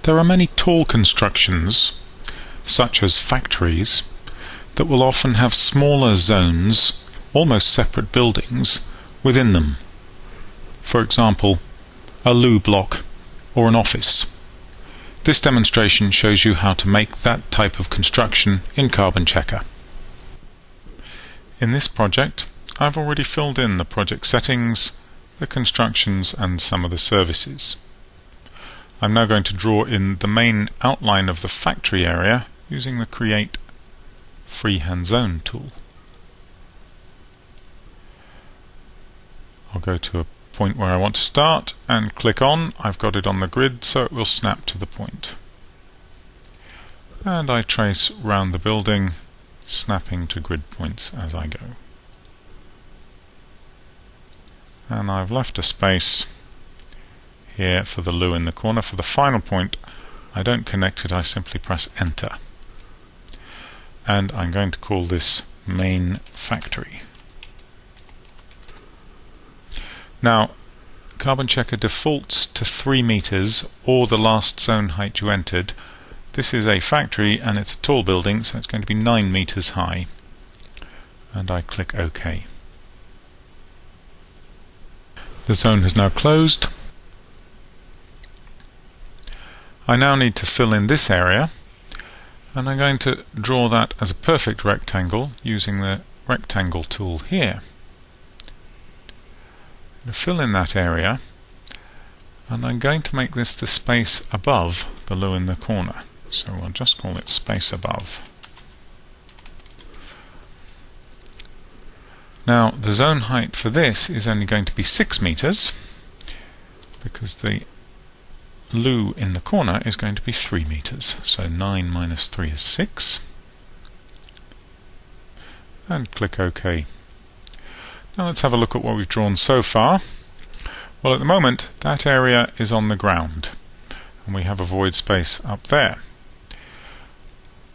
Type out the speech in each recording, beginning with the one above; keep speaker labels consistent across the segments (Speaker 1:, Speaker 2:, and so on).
Speaker 1: There are many tall constructions, such as factories, that will often have smaller zones, almost separate buildings, within them. For example, a loo block or an office. This demonstration shows you how to make that type of construction in Carbon Checker. In this project, I've already filled in the project settings, the constructions and some of the services. I'm now going to draw in the main outline of the factory area using the Create Freehand Zone tool. I'll go to a point where I want to start and click on. I've got it on the grid so it will snap to the point. And I trace round the building, snapping to grid points as I go. And I've left a space here for the loo in the corner. For the final point, I don't connect it, I simply press enter. And I'm going to call this main factory. Now, Carbon Checker defaults to 3 meters or the last zone height you entered. This is a factory and it's a tall building, so it's going to be 9 meters high. And I click OK. The zone has now closed. I now need to fill in this area, and I'm going to draw that as a perfect rectangle using the rectangle tool here. I'm going to fill in that area, and I'm going to make this the space above the loo in the corner. So I'll just call it space above. Now the zone height for this is only going to be 6 meters because the loo in the corner is going to be 3 meters. So 9 minus 3 is 6. And click OK. Now let's have a look at what we've drawn so far. Well, at the moment that area is on the ground and we have a void space up there.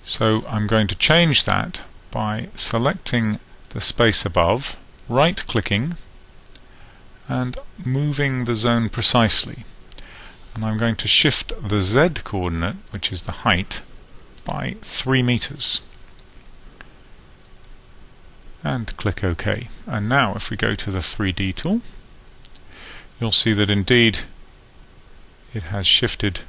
Speaker 1: So I'm going to change that by selecting the space above, right-clicking and moving the zone precisely. And I'm going to shift the Z coordinate, which is the height, by 3 meters. And click OK. And now if we go to the 3D tool, you'll see that indeed it has shifted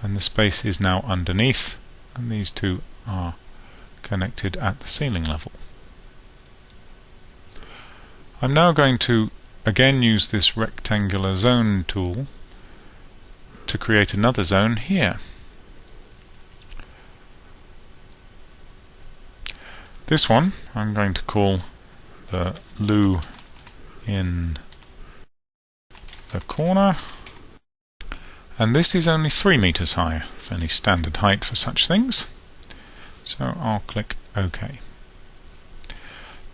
Speaker 1: and the space is now underneath, and these two are connected at the ceiling level. I'm now going to again use this rectangular zone tool to create another zone here. This one I'm going to call the loo in the corner, and this is only 3 meters high, fairly standard height for such things. So I'll click OK.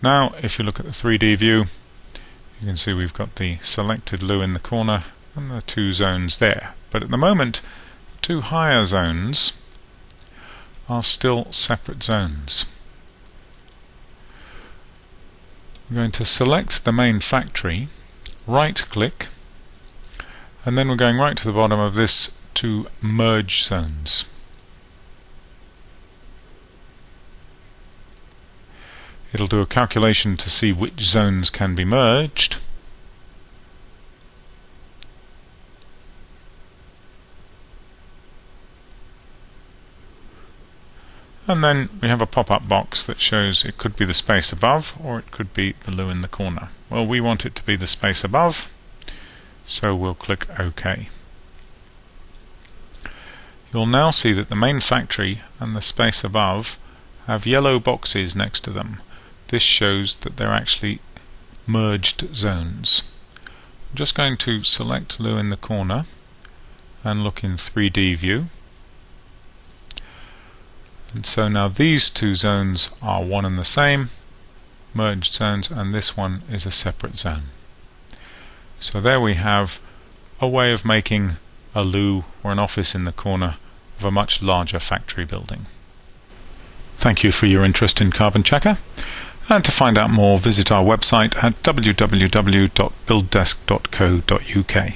Speaker 1: Now if you look at the 3D view, you can see we've got the selected loo in the corner and the 2 zones there. But at the moment, the 2 higher zones are still separate zones. We're going to select the main factory, right-click, and then we're going right to the bottom of this to merge zones. It'll do a calculation to see which zones can be merged. And then we have a pop-up box that shows it could be the space above or it could be the loo in the corner. Well, we want it to be the space above, so we'll click OK. You'll now see that the main factory and the space above have yellow boxes next to them. This shows that they're actually merged zones. I'm just going to select loo in the corner and look in 3D view. And so now these 2 zones are one and the same, merged zones, and this one is a separate zone. So there we have a way of making a loo or an office in the corner of a much larger factory building. Thank you for your interest in Carbon Checker, and to find out more visit our website at www.builddesk.co.uk.